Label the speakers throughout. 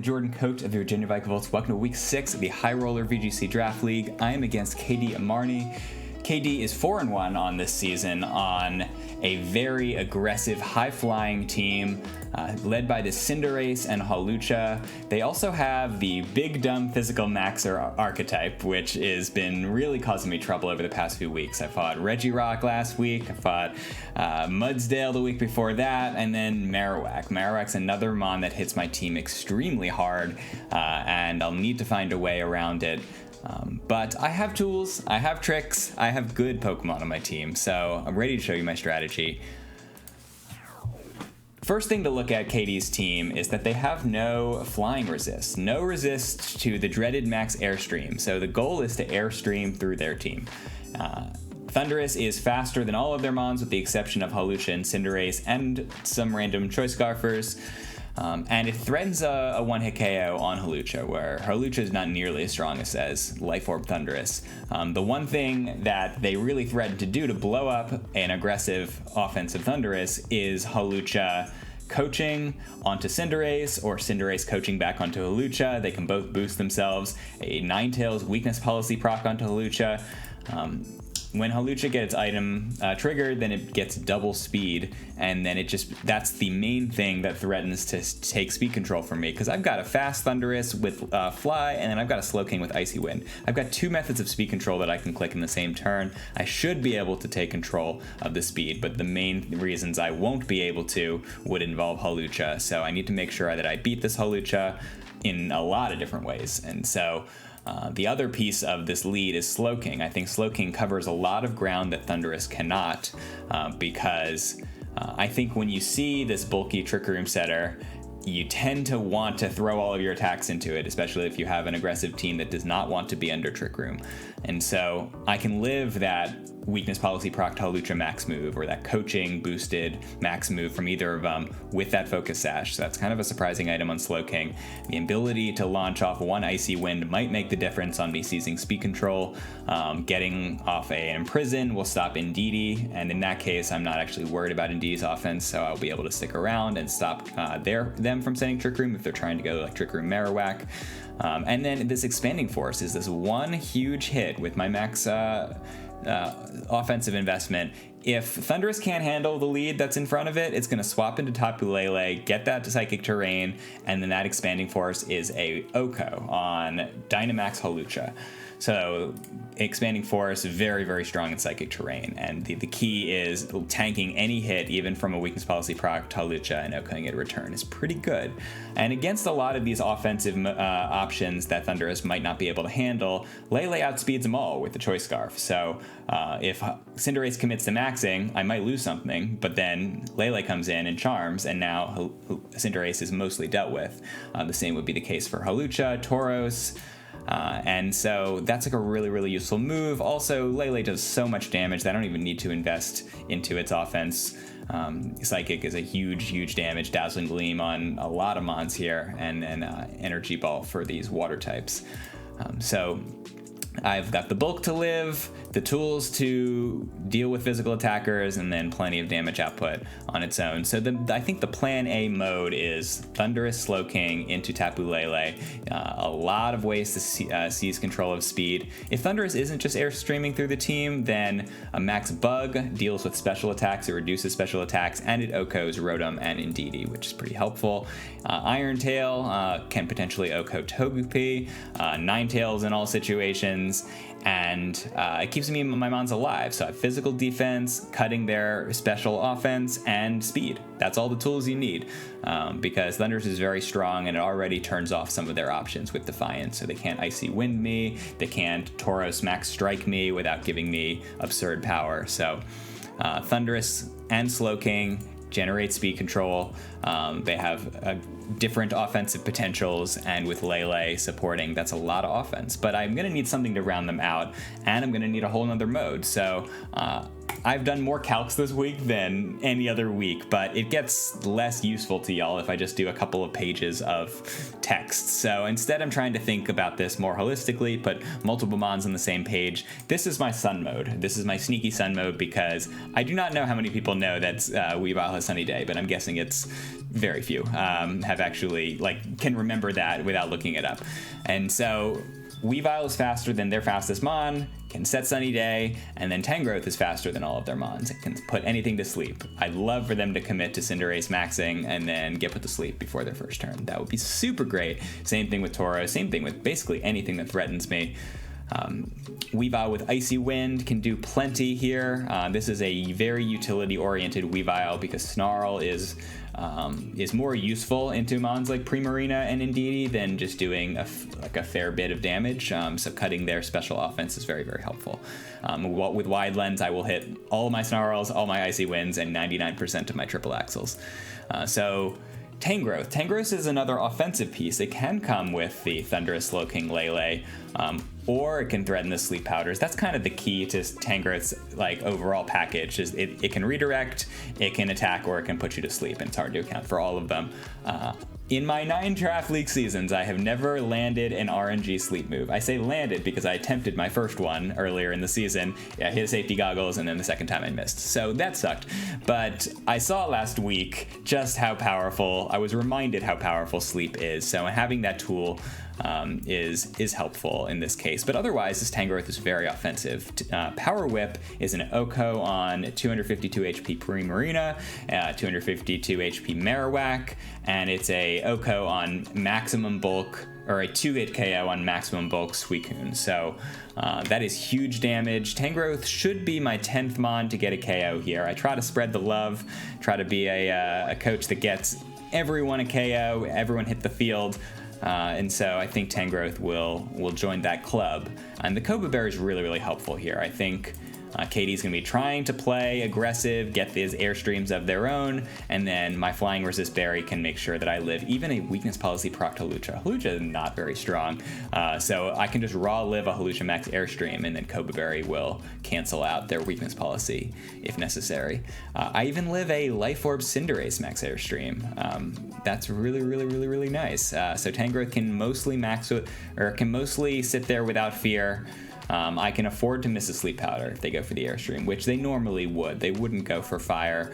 Speaker 1: Jordan Coach of the Virginia Vikavolt. Welcome to Week 6 of the High Roller VGC Draft League. I am against KDAmarni. KD is 4-1 on this season on a very aggressive, high-flying team led by the Cinderace and Hawlucha. They also have the big, dumb physical maxer archetype, which has been really causing me trouble over the past few weeks. I fought Regirock last week, I fought Mudsdale the week before that, and then Marowak. Marowak's another mon that hits my team extremely hard, and I'll need to find a way around it. But I have tools, I have tricks, I have good Pokemon on my team, so I'm ready to show you my strategy. First thing to look at KD's team is that they have no flying resist, no resist to the dreaded max airstream, so the goal is to airstream through their team. Cinderace is faster than all of their mons with the exception of Hawlucha and Cinderace and some random Choice Scarfers. And it threatens a one-hit KO on Hawlucha, where Hawlucha is not nearly as strong as Life Orb Thundurus. The one thing that they really threaten to do to blow up an aggressive offensive Thundurus is Hawlucha coaching onto Cinderace, or Cinderace coaching back onto Hawlucha. They can both boost themselves. A Ninetales weakness policy proc onto Hawlucha. When Hawlucha gets its item triggered, then it gets double speed, and then that's the main thing that threatens to take speed control from me, because I've got a fast Thundurus with Fly, and then I've got a Slowking with Icy Wind. I've got two methods of speed control that I can click in the same turn. I should be able to take control of the speed, but the main reasons I won't be able to would involve Hawlucha, so I need to make sure that I beat this Hawlucha in a lot of different ways, and so the other piece of this lead is Slowking. I think Slowking covers a lot of ground that Thundurus cannot, because I think when you see this bulky Trick Room setter, you tend to want to throw all of your attacks into it, especially if you have an aggressive team that does not want to be under Trick Room. And so I can live that weakness policy proc Hawlucha max move, or that coaching boosted max move from either of them with that focus sash. So that's kind of a surprising item on Slowking. The ability to launch off one Icy Wind might make the difference on me seizing speed control. Getting off an Imprison will stop Indeedee, and in that case I'm not actually worried about Indeedee's offense, so I'll be able to stick around and stop them from sending Trick Room if they're trying to go like Trick Room Marowak. And then this Expanding Force is this one huge hit with my max offensive investment. If Thundurus can't handle the lead that's in front of it, it's going to swap into Tapu Lele, get that to Psychic Terrain, and then that Expanding Force is a Oko on Dynamax Hawlucha. So Expanding Force, very, very strong in Psychic Terrain, and the key is tanking any hit, even from a weakness policy proc Hawlucha, and Okoing it in return is pretty good. And against a lot of these offensive options that Thundurus might not be able to handle, Lele outspeeds them all with the Choice Scarf. So if Cinderace commits to maxing, I might lose something, but then Lele comes in and charms, and now Cinderace is mostly dealt with. The same would be the case for Hawlucha, Tauros, and so that's like a really, really useful move. Also, Lele does so much damage that I don't even need to invest into its offense. Psychic is a huge, huge damage. Dazzling Gleam on a lot of mons here, and then Energy Ball for these water types. So I've got the bulk to live, the tools to deal with physical attackers, and then plenty of damage output on its own. So I think the plan A mode is Thundurus Slowking into Tapu Lele. A lot of ways to seize control of speed. If Thundurus isn't just airstreaming through the team, then a Max Bug deals with special attacks, it reduces special attacks, and it Okos Rotom and Indeedee, which is pretty helpful. Iron Tail can potentially Oko Togepi, Ninetales in all situations, and it keeps my mons alive. So I have physical defense, cutting their special offense, and speed. That's all the tools you need, because Thundurus is very strong, and it already turns off some of their options with Defiance. So they can't Icy Wind me, they can't Tauros Max Strike me without giving me absurd power. So Thundurus and Slowking generate speed control. They have different offensive potentials, and with Lele supporting, that's a lot of offense. But I'm going to need something to round them out, and I'm going to need a whole nother mode. So I've done more calcs this week than any other week, but it gets less useful to y'all if I just do a couple of pages of text. So instead, I'm trying to think about this more holistically, put multiple mons on the same page. This is my sun mode. This is my sneaky sun mode because I do not know how many people know that Weavile has Sunny Day, but I'm guessing it's very few have actually, can remember that without looking it up. And so Weavile is faster than their fastest mon, can set Sunny Day, and then Tangrowth is faster than all of their mons. It can put anything to sleep. I'd love for them to commit to Cinderace maxing and then get put to sleep before their first turn. That would be super great. Same thing with Tauros, same thing with basically anything that threatens me. Weavile with Icy Wind can do plenty here. This is a very utility-oriented Weavile because Snarl is more useful into mons like Primarina and Indeedee than just doing a fair bit of damage. So cutting their special offense is very, very helpful. With Wide Lens, I will hit all my Snarls, all my Icy Winds, and 99% of my triple axles. So Tangrowth. Tangrowth is another offensive piece. It can come with the Thunderous Slowking Lele, or it can threaten the Sleep Powders. That's kind of the key to Tangrowth's overall package. Is it can redirect, it can attack, or it can put you to sleep, and it's hard to account for all of them. In my 9 Draft League seasons, I have never landed an RNG sleep move. I say landed because I attempted my first one earlier in the season. I hit safety goggles, and then the second time I missed. So that sucked. But I saw last week just how powerful, I was reminded how powerful sleep is. So having that tool is helpful in this case. But otherwise, this Tangrowth is very offensive. Power Whip is an Oko on 252 HP Primarina, 252 HP Marowak, and it's a Oko on maximum bulk, or a 2-hit KO on maximum bulk Suicune. So that is huge damage. Tangrowth should be my 10th mon to get a KO here. I try to spread the love, try to be a coach that gets everyone a KO, everyone hit the field. And so I think Tangrowth will join that club. And the Koba Bear is really, really helpful here. I think Katie's going to be trying to play aggressive, get these airstreams of their own, and then my Flying Resist Berry can make sure that I live even a Weakness Policy proc Hawlucha. Hawlucha is not very strong, so I can just raw live a Hawlucha Max Airstream, and then Koba Berry will cancel out their Weakness Policy if necessary. I even live a Life Orb Cinderace Max Airstream. That's really, really, really, really nice. So Tangrowth can mostly can mostly sit there without fear. I can afford to miss a Sleep Powder if they go for the Airstream, which they normally would. They wouldn't go for Fire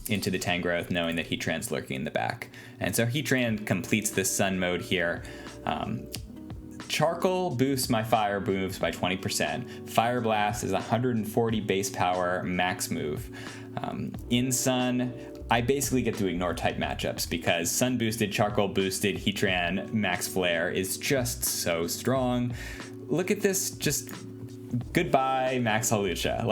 Speaker 1: into the Tangrowth knowing that Heatran's lurking in the back. And so Heatran completes this Sun mode here. Charcoal boosts my fire moves by 20%. Fire Blast is 140 base power max move. In Sun, I basically get to ignore type matchups because Sun boosted, Charcoal boosted, Heatran Max Flare is just so strong. Look at this, just goodbye Max Hawlucha.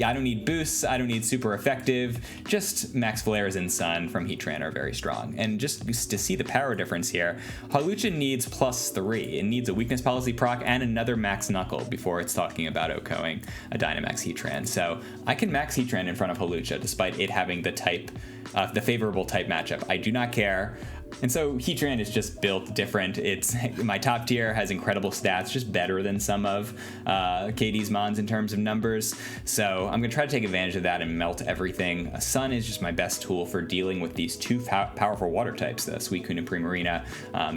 Speaker 1: I don't need boosts, I don't need super effective, just Max Flares in Sun from Heatran are very strong. And just to see the power difference here, Hawlucha needs +3. It needs a Weakness Policy proc and another Max Knuckle before it's talking about Okoing a Dynamax Heatran. So I can Max Heatran in front of Hawlucha despite it having the favorable type matchup. I do not care. And so Heatran is just built different. It's my top tier has incredible stats, just better than some of KD's mons in terms of numbers. So I'm going to try to take advantage of that and melt everything. Sun is just my best tool for dealing with these two powerful water types, the Suicune and Primarina.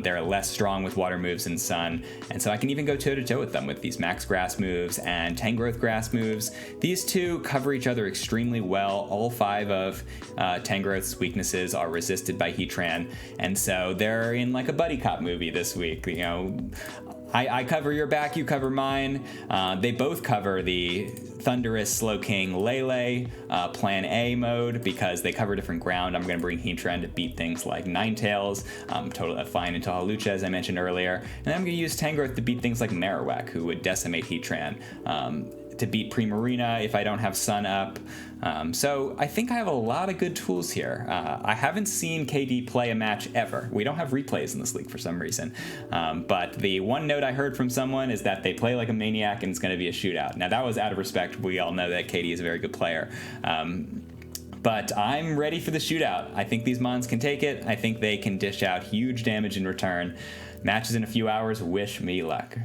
Speaker 1: They're less strong with water moves in Sun, and so I can even go toe-to-toe with them with these Max Grass moves and Tangrowth Grass moves. These two cover each other extremely well. All 5 of Tangrowth's weaknesses are resisted by Heatran. And so they're in like a buddy cop movie this week. You know, I cover your back, you cover mine. They both cover the Thunderous Slowking Lele Plan A mode because they cover different ground. I'm going to bring Heatran to beat things like Ninetales, totally fine into Hawlucha, as I mentioned earlier. And then I'm going to use Tangrowth to beat things like Marowak, who would decimate Heatran. To beat Primarina if I don't have Sun up. So I think I have a lot of good tools here. I haven't seen KD play a match ever. We don't have replays in this league for some reason. But the one note I heard from someone is that they play like a maniac and it's going to be a shootout. Now that was out of respect. We all know that KD is a very good player. But I'm ready for the shootout. I think these mons can take it. I think they can dish out huge damage in return. Matches in a few hours. Wish me luck.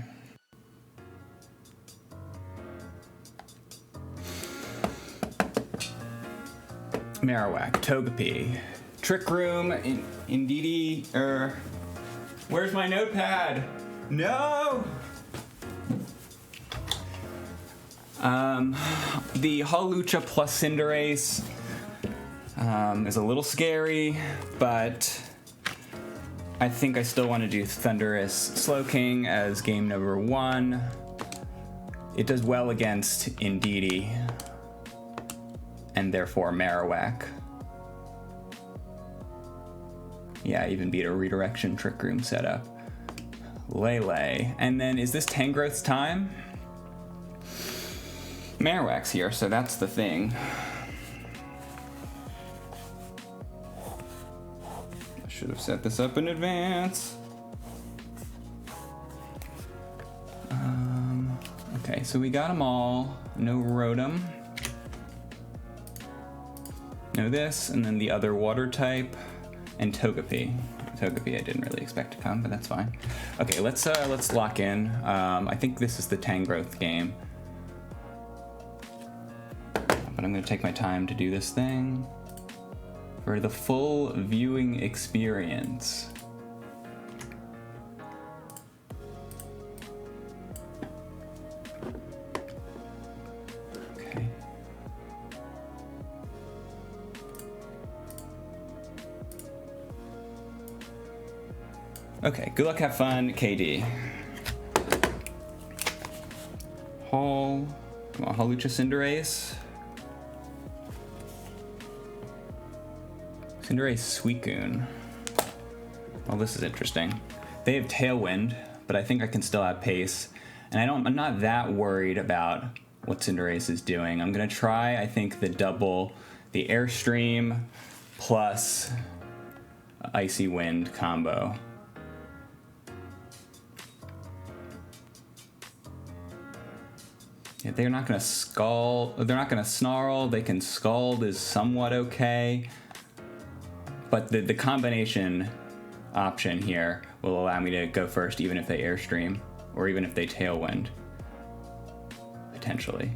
Speaker 1: Marowak, Togepi, Trick Room, Indeedee, where's my notepad? No! The Hawlucha plus Cinderace is a little scary, but I think I still want to do Thundurus Slowking as game number 1. It does well against Indeedee, and therefore Marowak. Yeah, even beat a redirection Trick Room setup. Lele. And then, is this Tangrowth's time? Marowak's here, so that's the thing. I should have set this up in advance. Okay, so we got them all. No Rotom. No this, and then the other water type, and Togepi. Togepi I didn't really expect to come, but that's fine. Okay, let's lock in. I think this is the Tangrowth game. But I'm gonna take my time to do this thing for the full viewing experience. Okay. Okay, good luck, have fun, KD. Come on, Hawlucha Cinderace. Cinderace Suicune. Well, this is interesting. They have Tailwind, but I think I can still have Pace. And I'm not that worried about what Cinderace is doing. I'm gonna try, I think, the Airstream plus Icy Wind combo. Yeah, they're not gonna Scald, they're not gonna Snarl, they can Scald is somewhat okay. But the combination option here will allow me to go first even if they Airstream, or even if they Tailwind, potentially.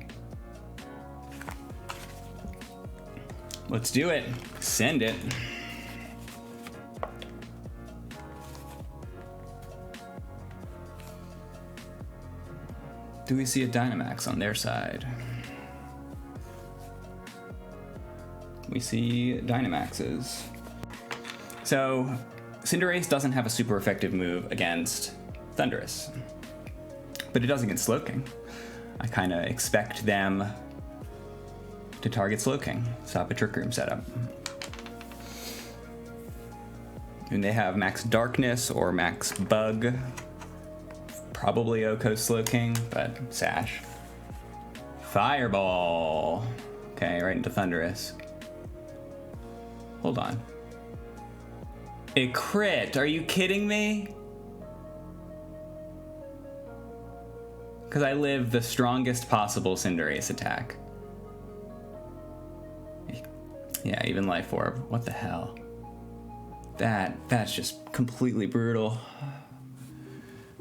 Speaker 1: Let's do it. Send it. Do we see a Dynamax on their side? We see Dynamaxes. So, Cinderace doesn't have a super effective move against Thundurus, but it does against Slowking. I kind of expect them to target Slowking, stop a Trick Room setup. And they have Max Darkness or Max Bug. Probably Oko Slowking, but Sash. Fireball. Okay, right into Thundurus. Hold on. It crit. Are you kidding me? Because I live the strongest possible Cinderace attack. Yeah, even Life Orb. What the hell? That's just completely brutal.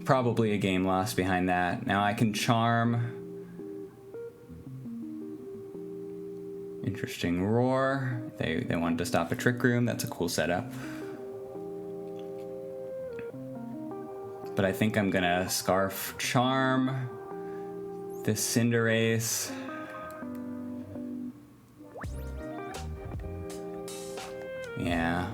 Speaker 1: Probably a game lost behind that. Now I can Charm. Interesting Roar. They wanted to stop a Trick Room. That's a cool setup. But I think I'm gonna Scarf Charm this Cinderace. Yeah.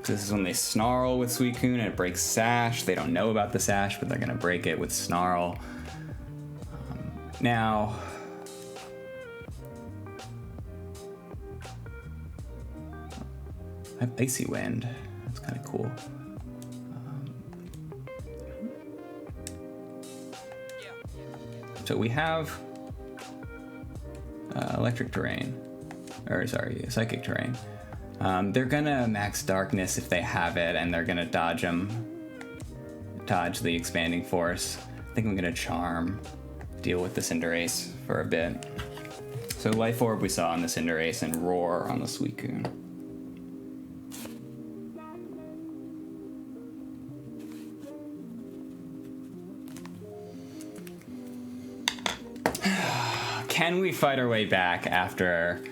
Speaker 1: This is when they Snarl with Suicune and it breaks Sash. They don't know about the Sash, but they're gonna break it with Snarl. Now, I have Icy Wind. That's kind of cool. So we have Electric Terrain, or sorry, Psychic Terrain. They're gonna Max Darkness if they have it, and they're gonna dodge the Expanding Force. I think I'm gonna Charm, deal with the Cinderace for a bit. So Life Orb we saw on the Cinderace, and Roar on the Suicune. Can we fight our way back after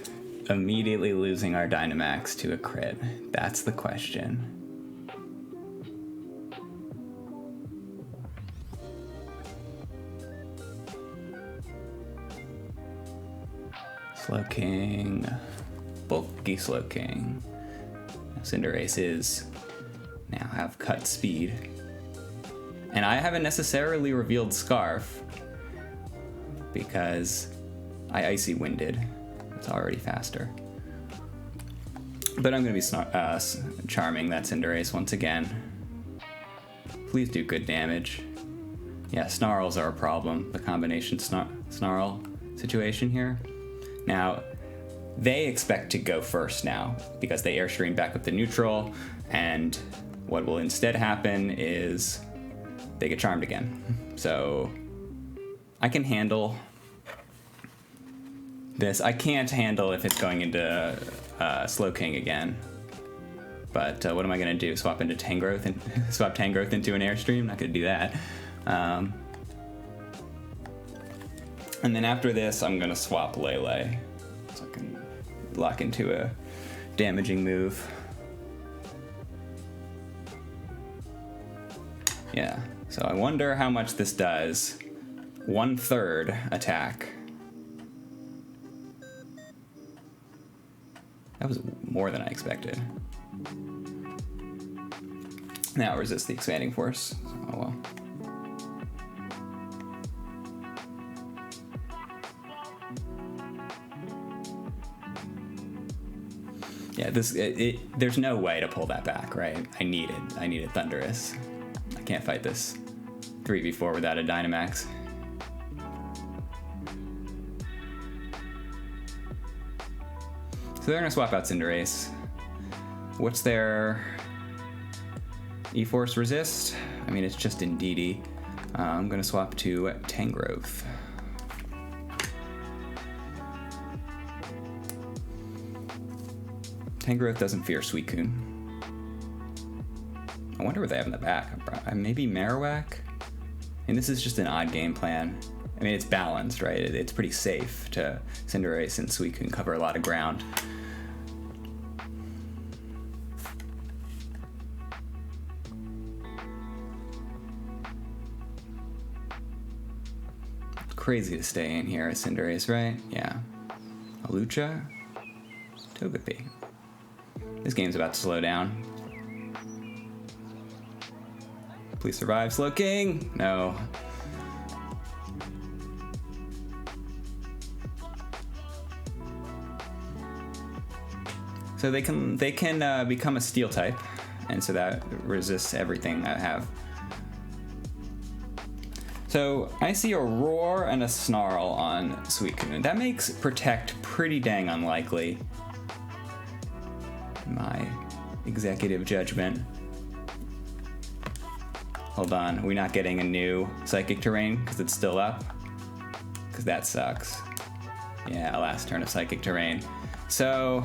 Speaker 1: immediately losing our Dynamax to a crit? That's the question. Slowking. Bulky Slowking. Cinderace is now have cut speed. And I haven't necessarily revealed Scarf because I Icy Winded. It's already faster. But I'm going to be charming that Cinderace once again. Please do good damage. Yeah, Snarls are a problem. The combination Snarl situation here. Now, they expect to go first now because they Airstream back up the neutral, and what will instead happen is they get charmed again. So I can handle this. I can't handle if it's going into Slowking again. But what am I going to do? Swap into Tangrowth and swap Tangrowth into an Airstream? Not going to do that. And then after this, I'm going to swap Lele so I can lock into a damaging move. Yeah, so I wonder how much this does. 1/3 attack. That was more than I expected. Now resist the expanding force. Oh well. Yeah, there's no way to pull that back, right? I need Thunderous. I can't fight this 3v4 without a Dynamax. So they're gonna swap out Cinderace. What's their E-Force resist? I mean, it's just in DD. I'm gonna swap to Tangrowth. Tangrowth doesn't fear Suicune. I wonder what they have in the back. Maybe Marowak? And this is just an odd game plan. I mean, it's balanced, right? It's pretty safe to Cinderace and Suicune cover a lot of ground. It's crazy to stay in here as Cinderace, right? Yeah. Hawlucha? Togepi. This game's about to slow down. Please survive, Slowking! No. So they can become a Steel type, and so that resists everything I have. So I see a Roar and a Snarl on Suicune. That makes Protect pretty dang unlikely. My executive judgment. Hold on, are we not getting a new Psychic Terrain because it's still up? Because that sucks. Yeah, last turn of Psychic Terrain. So,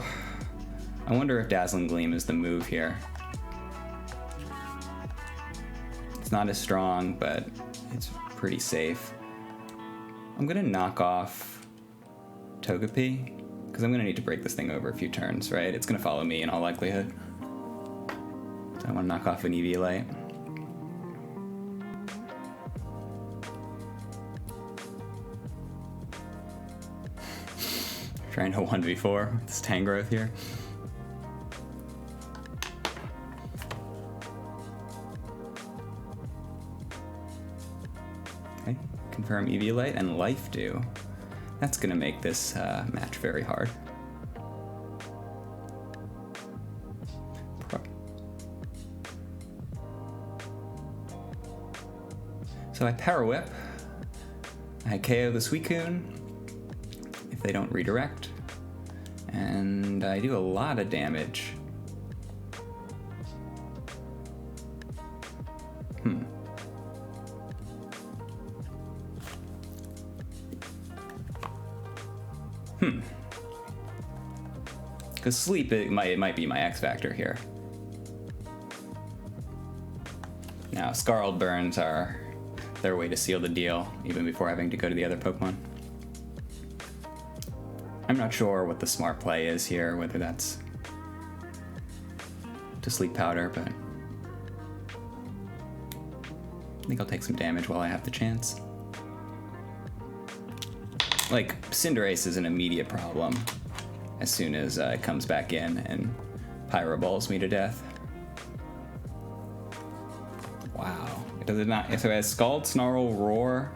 Speaker 1: I wonder if Dazzling Gleam is the move here. It's not as strong, but it's pretty safe. I'm gonna knock off Togepi, because I'm gonna need to break this thing over a few turns, right? It's gonna follow me in all likelihood. So I wanna knock off an Eviolite. Trying to 1v4 with this Tangrowth here. Okay, confirm Eviolite and Life Dew. That's gonna make this match very hard. So I Power Whip. I KO the Suicune if they don't redirect. And I do a lot of damage. Because sleep, it might be my X factor here. Now, Scald Burns are their way to seal the deal, even before having to go to the other Pokemon. I'm not sure what the smart play is here, whether that's to Sleep Powder, but I think I'll take some damage while I have the chance. Like, Cinderace is an immediate problem as soon as it comes back in and Pyro Balls me to death. Wow. Does it not? So it has Scald, Snarl, Roar.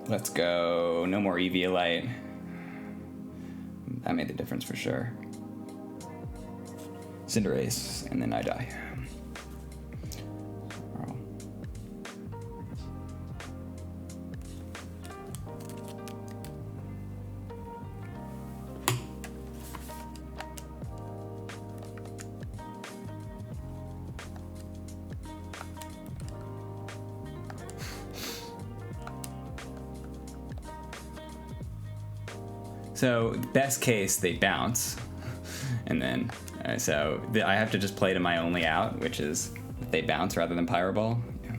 Speaker 1: Let's go. No more Eviolite. That made the difference for sure. Cinderace, and then I die. So best case, they bounce, and then I have to just play to my only out, which is they bounce rather than Pyro Ball. Yeah.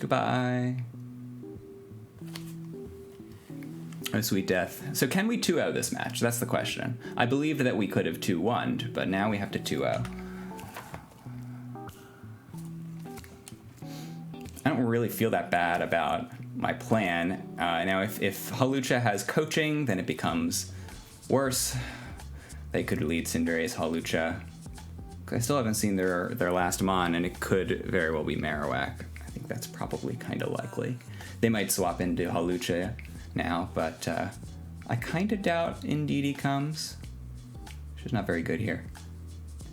Speaker 1: Goodbye. Oh, sweet death. So can we 2-0 this match? That's the question. I believed that we could have 2-1'd, but now we have to 2-0. I don't really feel that bad about my plan. Now, if Hawlucha has coaching, then it becomes worse. They could lead Cinderace, Hawlucha. I still haven't seen their last Mon, and it could very well be Marowak. I think that's probably kind of likely. They might swap into Hawlucha now, but I kind of doubt Indeedee comes. She's not very good here.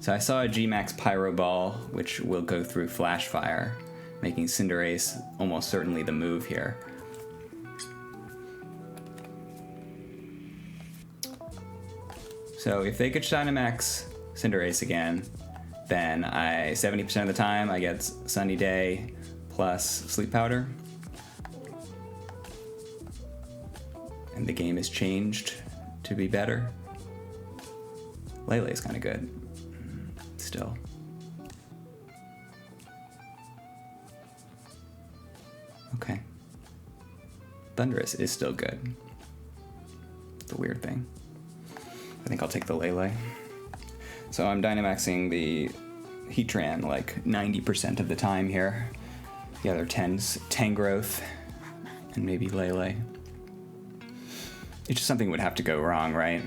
Speaker 1: So I saw a Gmax Pyro Ball, which will go through Flash Fire, making Cinderace almost certainly the move here. So if they could Dynamax Cinderace again, then 70% of the time I get Sunny Day plus Sleep Powder. And the game is changed to be better. Lele's kind of good still. Okay. Thundurus is still good. It's a weird thing. I think I'll take the Lele. So I'm Dynamaxing the Heatran like 90% of the time here. The other 10's Tangrowth and maybe Lele. It's just something would have to go wrong, right?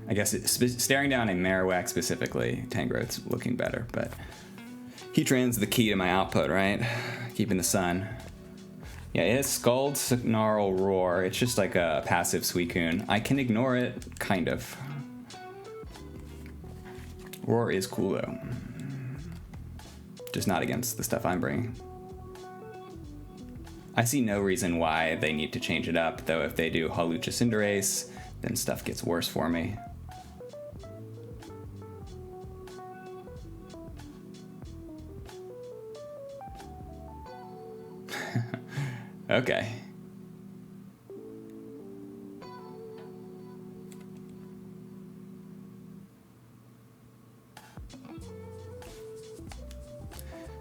Speaker 1: I guess staring down a Marowak specifically, Tangrowth's looking better, but Heatran's the key to my output, right? Keeping the sun. Yeah, it has Scald, Snarl, Roar. It's just like a passive Suicune. I can ignore it, kind of. Roar is cool, though. Just not against the stuff I'm bringing. I see no reason why they need to change it up, though if they do Hawlucha Cinderace, then stuff gets worse for me. Okay.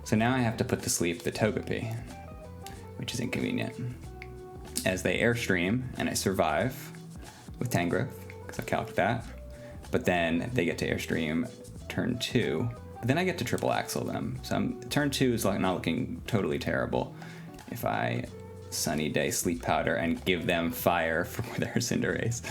Speaker 1: So now I have to put to sleep the Togepi, which is inconvenient. As they Airstream, and I survive with Tangrowth, because I calced that. But then they get to Airstream turn 2. But then I get to triple Axle them. So turn 2 is not looking totally terrible if I Sunny Day Sleep Powder and give them fire for their Cinderace.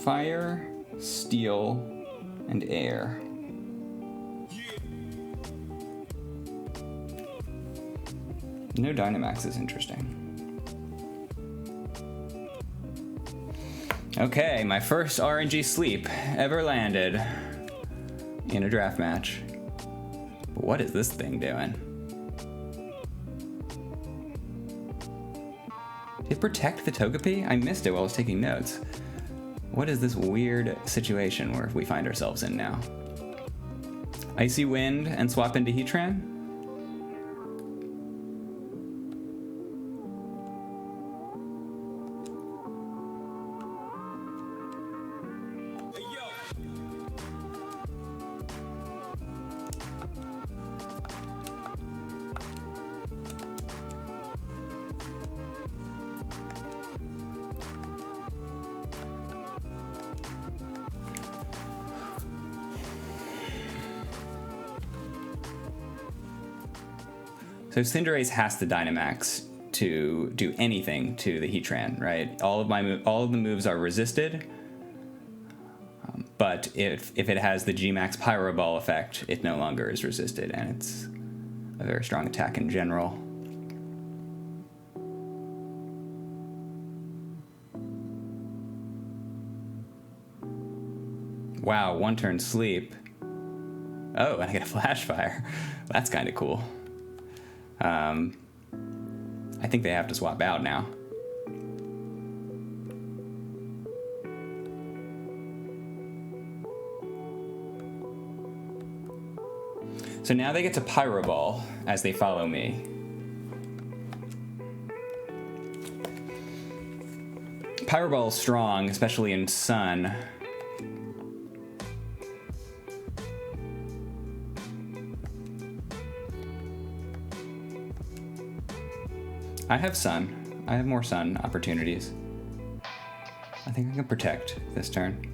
Speaker 1: Fire, Steel, and Air. No Dynamax is interesting. Okay, my first RNG sleep ever landed in a draft match. But what is this thing doing? Did it protect the Togepi? I missed it while I was taking notes. What is this weird situation where we find ourselves in now? Icy Wind and swap into Heatran? So Cinderace has to Dynamax to do anything to the Heatran, right? All of the moves are resisted, but if it has the Gmax Pyro Ball effect, it no longer is resisted, and it's a very strong attack in general. Wow, one turn sleep. Oh, and I get a Flash Fire. That's kind of cool. I think they have to swap out now. So now they get to Pyro Ball as they follow me. Pyro Ball is strong, especially in Sun. I have Sun. I have more Sun opportunities. I think I can protect this turn.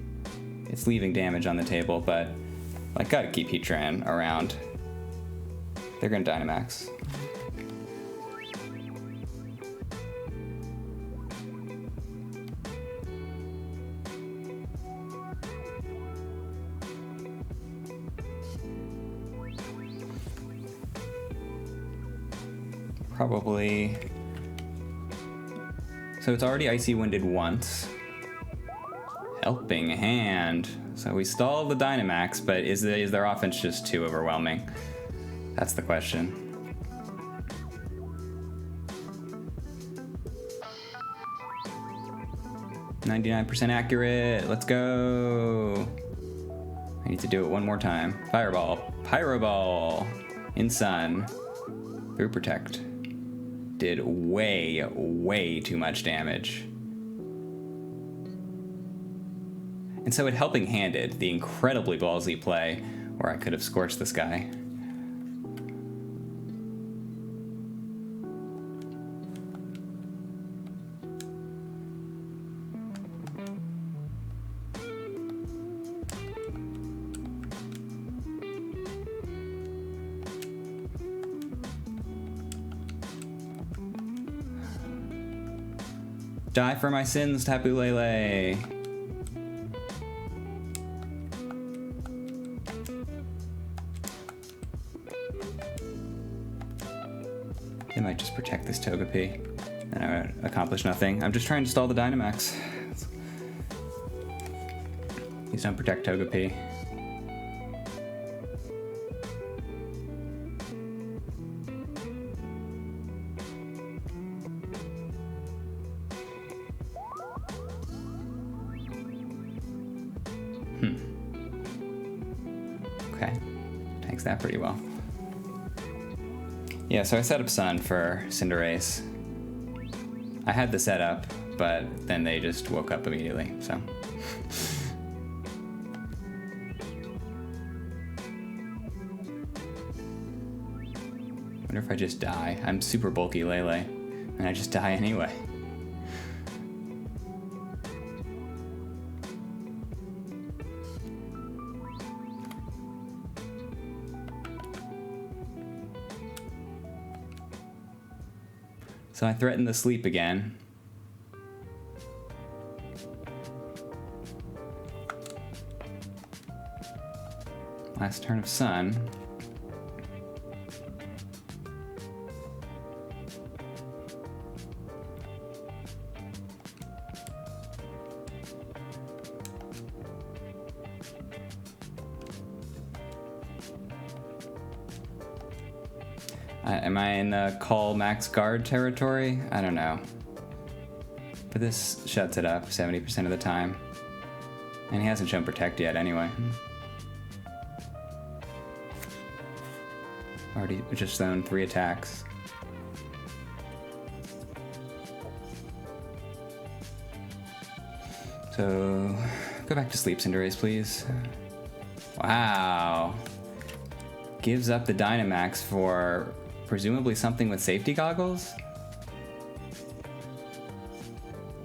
Speaker 1: It's leaving damage on the table, but I gotta keep Heatran around. They're gonna Dynamax. Probably. So it's already Icy Winded once. Helping Hand. So we stall the Dynamax, but is their offense just too overwhelming? That's the question. %99 accurate. Let's go. I need to do it one more time. Fireball. Pyro Ball. In Sun. Through Protect. Did way too much damage. And so it Helping Handed the incredibly ballsy play where I could have scorched this guy. Die for my sins, Tapu Lele. They might just protect this Togepi, and I would accomplish nothing. I'm just trying to stall the Dynamax. Please don't protect Togepi. Okay, takes that pretty well. Yeah, so I set up Sun for Cinderace. I had the setup, but then they just woke up immediately, so. Wonder if I just die. I'm super bulky Lele, and I just die anyway. So I threaten the sleep again. Last turn of Sun. Am I in the call max guard territory? I don't know. But this shuts it up 70% of the time. And he hasn't shown Protect yet anyway. Already just shown 3 attacks. So, go back to sleep, Cinderace, please. Wow. Gives up the Dynamax for presumably something with safety goggles?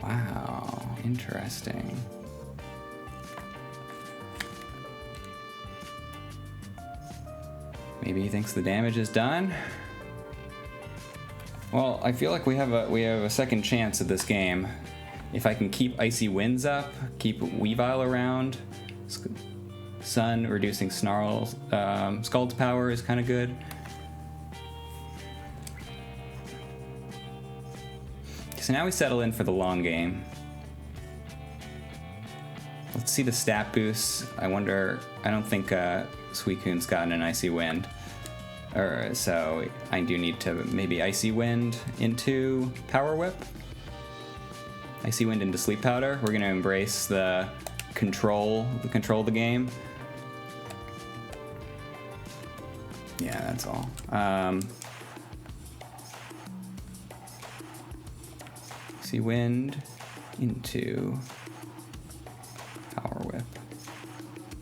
Speaker 1: Wow, interesting. Maybe he thinks the damage is done? Well, I feel like we have a second chance at this game. If I can keep Icy Winds up, keep Weavile around, Sun reducing Snarl's Scald's power is kind of good. So now we settle in for the long game. Let's see the stat boosts. I don't think Suicune's gotten an Icy Wind. So I do need to maybe Icy Wind into Power Whip. Icy Wind into Sleep Powder. We're gonna embrace the control of the game. Yeah, that's all. Icy Wind into Power Whip.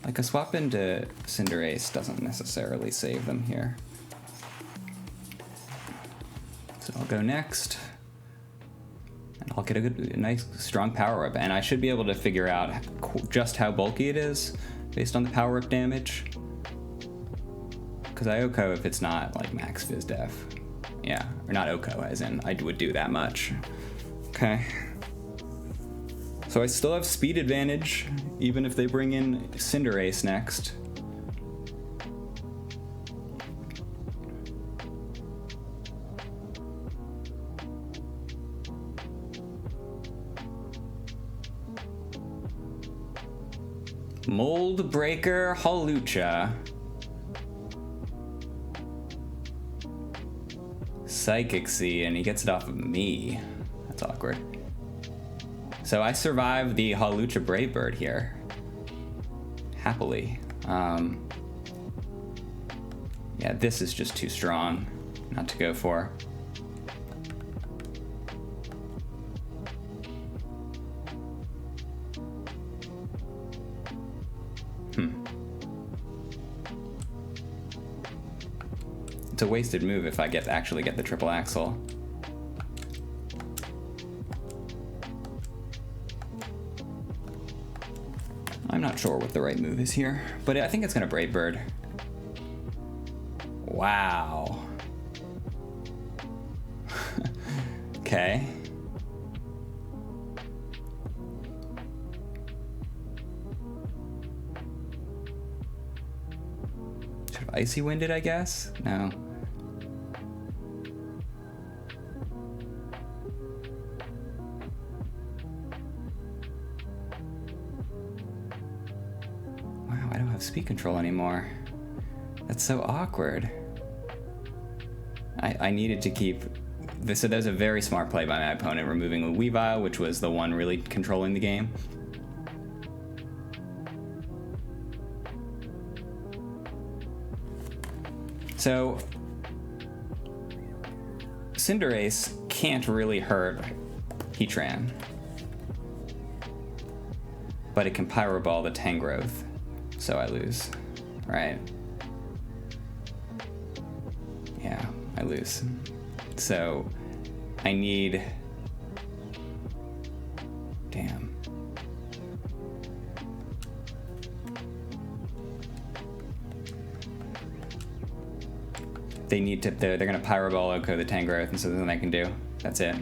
Speaker 1: Like a swap into Cinderace doesn't necessarily save them here. So I'll go next. And I'll get a nice strong Power Whip. And I should be able to figure out just how bulky it is based on the Power Whip damage. Because I OHKO if it's not like max Fizz Def. Yeah, or not OHKO as in I would do that much. Okay. So I still have speed advantage, even if they bring in Cinderace next. Mold Breaker Hawlucha. Psychic Sea, and he gets it off of me. That's awkward. So I survived the Hawlucha Brave Bird here. Happily. Yeah, this is just too strong not to go for. It's a wasted move if I actually get the triple axle. I'm not sure what the right move is here, but I think it's gonna Brave Bird. Wow. Okay. Should have Icy Winded, I guess? No. Speed control anymore. That's so awkward. I needed to keep this. So that was a very smart play by my opponent, removing a Weavile, which was the one really controlling the game. So Cinderace can't really hurt Heatran, but it can Pyro Ball the Tangrowth. So I lose, right? Yeah, I lose. So I need, damn. They need to, they're gonna Pyro Ball OHKO the Tangrowth, and so there's nothing I can do. That's it.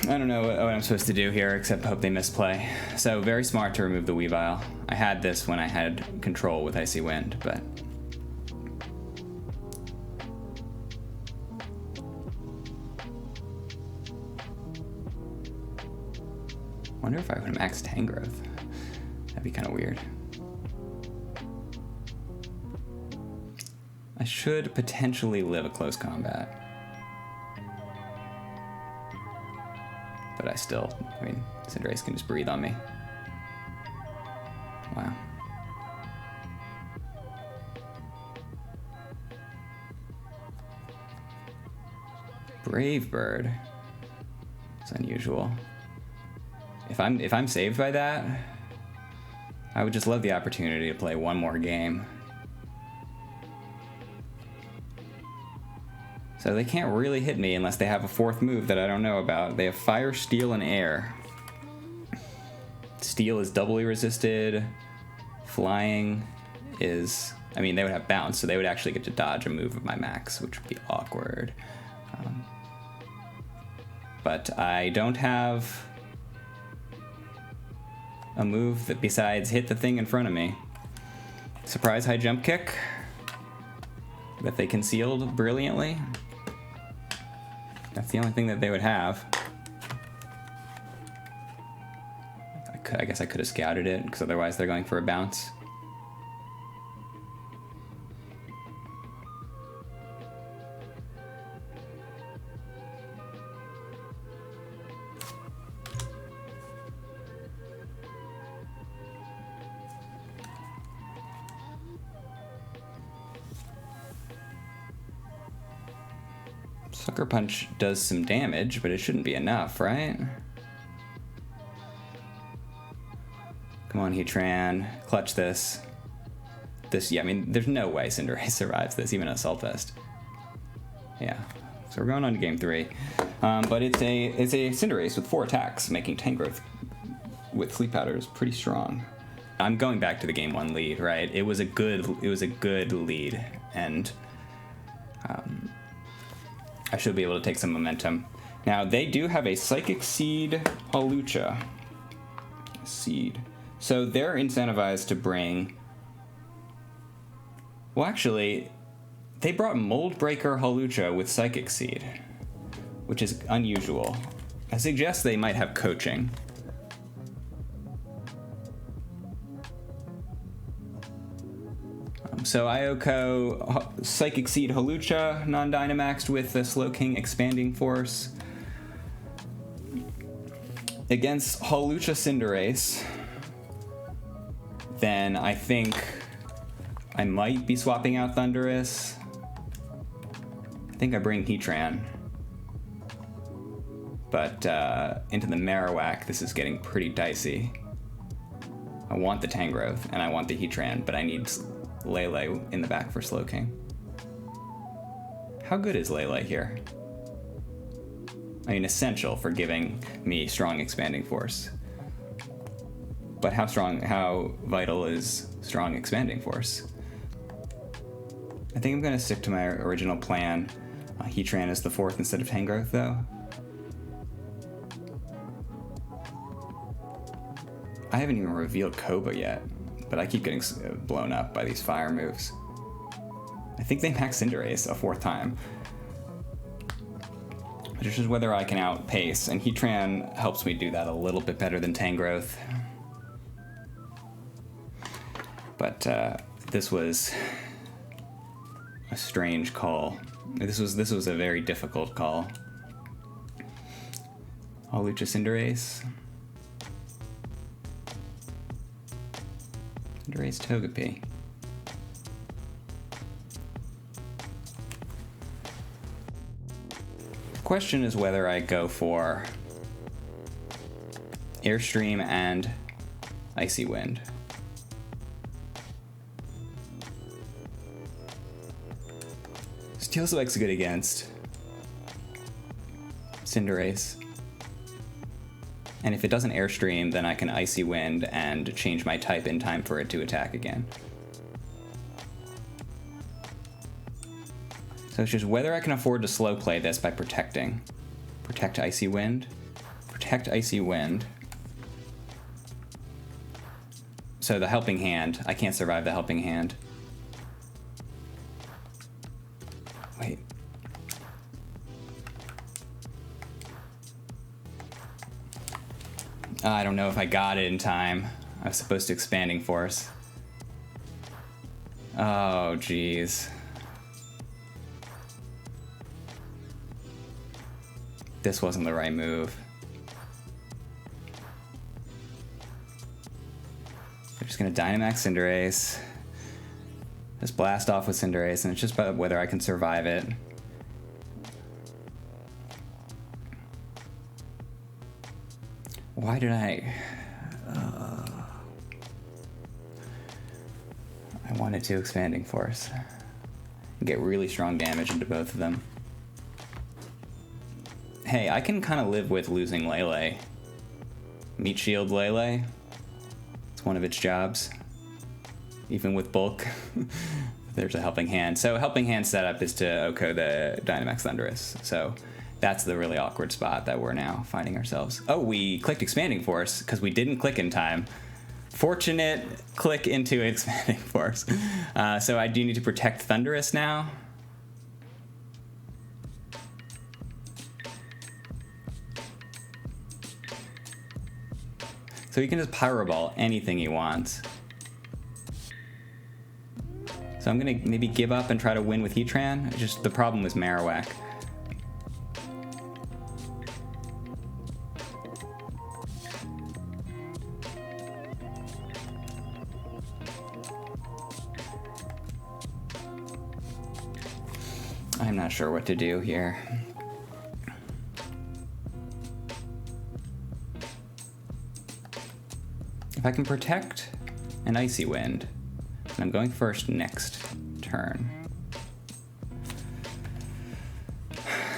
Speaker 1: I don't know what I'm supposed to do here except hope they misplay. So very smart to remove the Weavile. I had this when I had control with Icy Wind, but... wonder if I would max Tangrowth. That'd be kind of weird. I should potentially live a close combat. But I mean, Cinderace can just breathe on me. Wow. Brave Bird. It's unusual. If I'm saved by that, I would just love the opportunity to play one more game. So they can't really hit me unless they have a fourth move that I don't know about. They have Fire, Steel, and Air. Steel is doubly resisted. Flying is... I mean, they would have Bounce, so they would actually get to dodge a move of my max, which would be awkward. But I don't have a move that besides hit the thing in front of me. Surprise high jump kick that they concealed brilliantly. That's the only thing that they would have. I guess I could have scouted it, because otherwise they're going for a bounce. Sucker Punch does some damage, but it shouldn't be enough, right? Come on, Heatran. Clutch this. Yeah, I mean, there's no way Cinderace survives this, even Assault Vest. Yeah. So we're going on to game 3. But it's a Cinderace with 4 attacks, making Tangrowth with Sleep Powder is pretty strong. I'm going back to the game 1 lead, right? It was a good lead, and I should be able to take some momentum. Now, they do have a Psychic Seed Hawlucha. Seed. So they're incentivized to bring... Well, actually, they brought Mold Breaker Hawlucha with Psychic Seed, which is unusual. I suggest they might have coaching. So Ioko, Psychic Seed Hawlucha, non-Dynamaxed with the Slowking Expanding Force. Against Hawlucha Cinderace, then I think I might be swapping out Thundurus. I think I bring Heatran. But into the Marowak, this is getting pretty dicey. I want the Tangrowth, and I want the Heatran, but I need Lele in the back for Slowking. How good is Lele here? I mean, essential for giving me strong Expanding Force. But how vital is strong Expanding Force? I think I'm going to stick to my original plan. Heatran is the 4th instead of Tangrowth, though. I haven't even revealed Koba yet, but I keep getting blown up by these fire moves. I think they max Cinderace a 4th time. But it's just whether I can outpace, and Heatran helps me do that a little bit better than Tangrowth. But this was a strange call. This was a very difficult call. Hawlucha Cinderace. Cinderace Togepi. The question is whether I go for Airstream and Icy Wind. Steel Spike's good against Cinderace. And if it doesn't Airstream, then I can Icy Wind and change my type in time for it to attack again. So it's just whether I can afford to slow play this by protecting. Protect Icy Wind. Protect Icy Wind. So the Helping Hand. I can't survive the Helping Hand. Wait. I don't know if I got it in time. I was supposed to Expanding Force. Oh, jeez. This wasn't the right move. They're just gonna Dynamax Cinderace. Just blast off with Cinderace, and it's just about whether I can survive it. Why did I wanted to Expanding Force. Get really strong damage into both of them. hey, I can kind of live with losing Lele. Meat Shield Lele. It's one of its jobs. Even with bulk, there's a Helping Hand. So Helping Hand setup is to OHKO the Dynamax Cinderace. So that's the really awkward spot that we're now finding ourselves. Oh, we clicked Expanding Force because we didn't click in time. Fortunate click into Expanding Force. So I do need to protect Thundurus now. So he can just Pyro Ball anything he wants. So I'm gonna maybe give up and try to win with Heatran. It's just the problem was Marowak. I'm not sure what to do here. If I can protect an Icy Wind, and I'm going first next turn.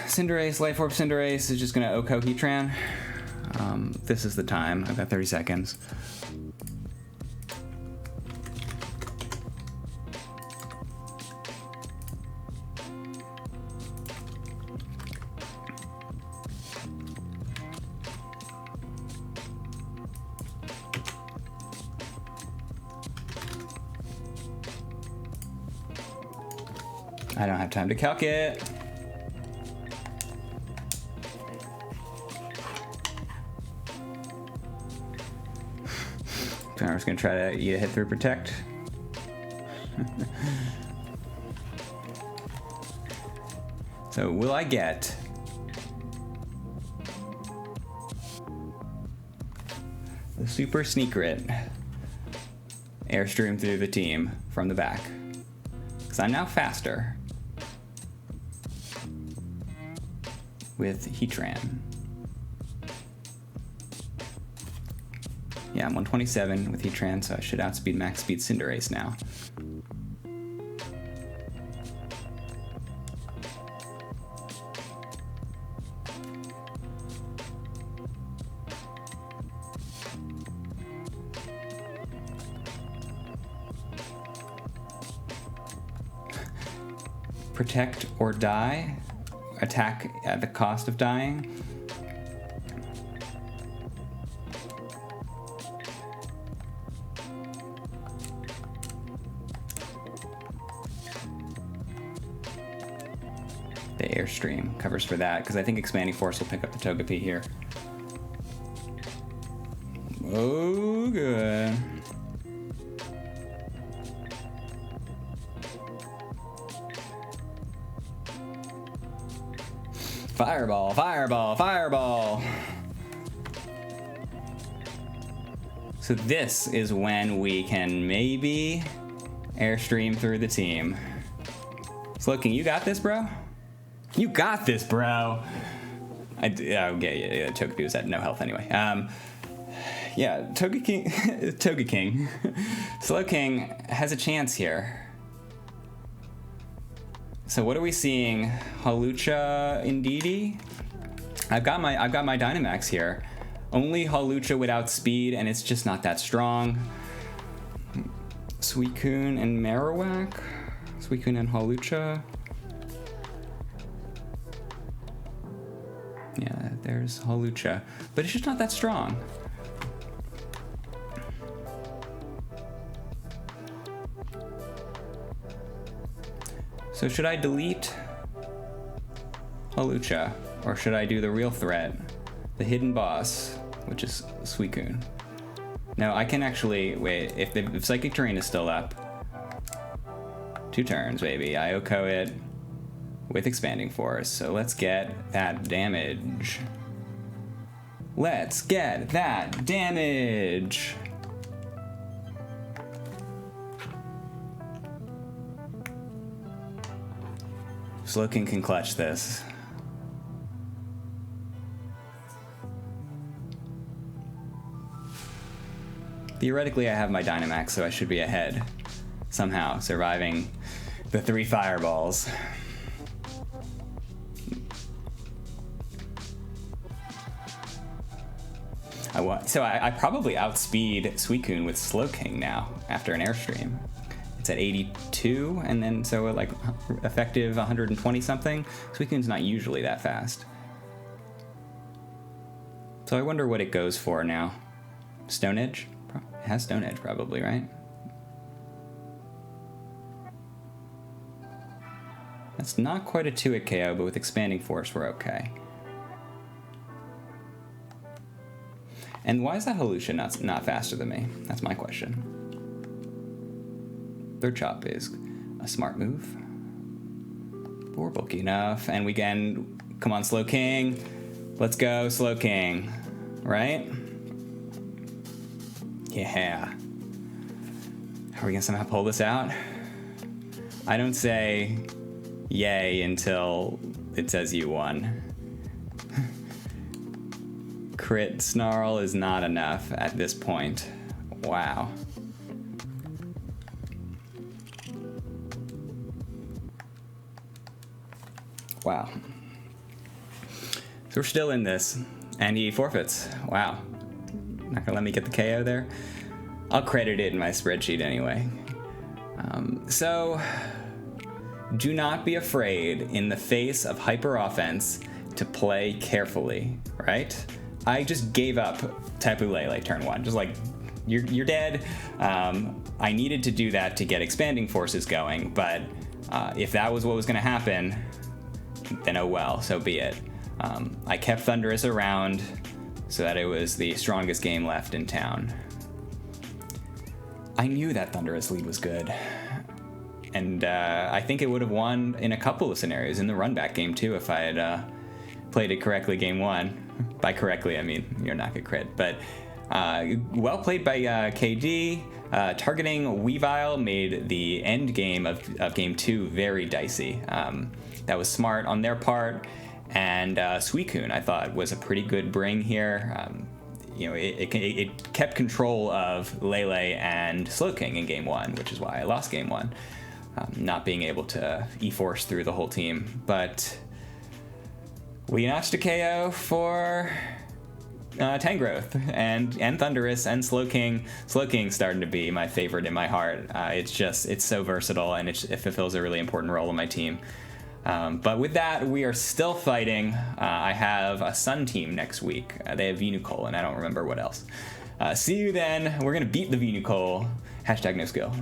Speaker 1: Cinderace, Life Orb Cinderace is just gonna OHKO Heatran. This is the time. I've got 30 seconds. I don't have time to calc it. I'm just gonna try to eat a hit through Protect. So will I get the Super Secret Airstream through the team from the back? Because I'm now faster with Heatran. Yeah, I'm 127 with Heatran, so I should outspeed max speed Cinderace now. Protect or die. Attack at the cost of dying. The Airstream covers for that, because I think Expanding Force will pick up the Togepi here. Oh, good. Fireball, fireball, fireball. So this is when we can maybe Airstream through the team. Slowking, you got this, bro? You got this, bro. Okay, Togepi was at no health anyway. Yeah, Togeking, Togeking. Slowking has a chance here. So what are we seeing? Hawlucha, Indeedee? I've got my Dynamax here. Only Hawlucha without speed, and it's just not that strong. Suicune and Marowak? Suicune and Hawlucha? Yeah, there's Hawlucha. But it's just not that strong. So should I delete Hawlucha, or should I do the real threat, the hidden boss, which is Suicune? No, I can actually, wait, if Psychic Terrain is still up, 2 turns, baby. I OHKO it with Expanding Force, so let's get that damage. Let's get that damage! Slowking can clutch this. Theoretically, I have my Dynamax, so I should be ahead. Somehow, surviving the 3 fireballs. So I probably outspeed Suicune with Slowking now after an Airstream. It's at 82, and then so like effective 120 something. Suicune's not usually that fast. So I wonder what it goes for now. Stone Edge? It has Stone Edge probably, right? That's not quite a 2-hit KO, but with Expanding Force, we're okay. And why is that Hawlucha not faster than me? That's my question. Third Chop is a smart move. But we're bulky enough, and we can... Come on, Slowking. Let's go, Slowking. Right? Yeah. Are we gonna somehow pull this out? I don't say yay until it says you won. Crit Snarl is not enough at this point. Wow. Wow. So we're still in this, and he forfeits. Wow. Not gonna let me get the KO there. I'll credit it in my spreadsheet anyway. So do not be afraid in the face of hyper offense to play carefully, right? I just gave up Tapu Lele turn 1. Just like, you're dead. I needed to do that to get Expanding Forces going, but if that was what was gonna happen, then oh well, so be it. I kept Thundurus around so that it was the strongest game left in town. I knew that Thundurus lead was good. And I think it would have won in a couple of scenarios, in the run-back game too, if I had played it correctly game 1. By correctly, I mean you're not gonna crit, but well played by KD. Targeting Weavile made the end game of game 2 very dicey. That was smart on their part, and Suicune I thought was a pretty good bring here. You know, it kept control of Lele and Slowking in game 1, which is why I lost game 1, not being able to E-Force through the whole team. But we notched a KO for Tangrowth and Thundurus and Slowking. Slowking's starting to be my favorite in my heart. It's so versatile, and it fulfills a really important role in my team. But with that, we are still fighting. I have a Sun team next week. They have Venucola, and I don't remember what else. See you then. We're going to beat the Venucola. #NoSkill.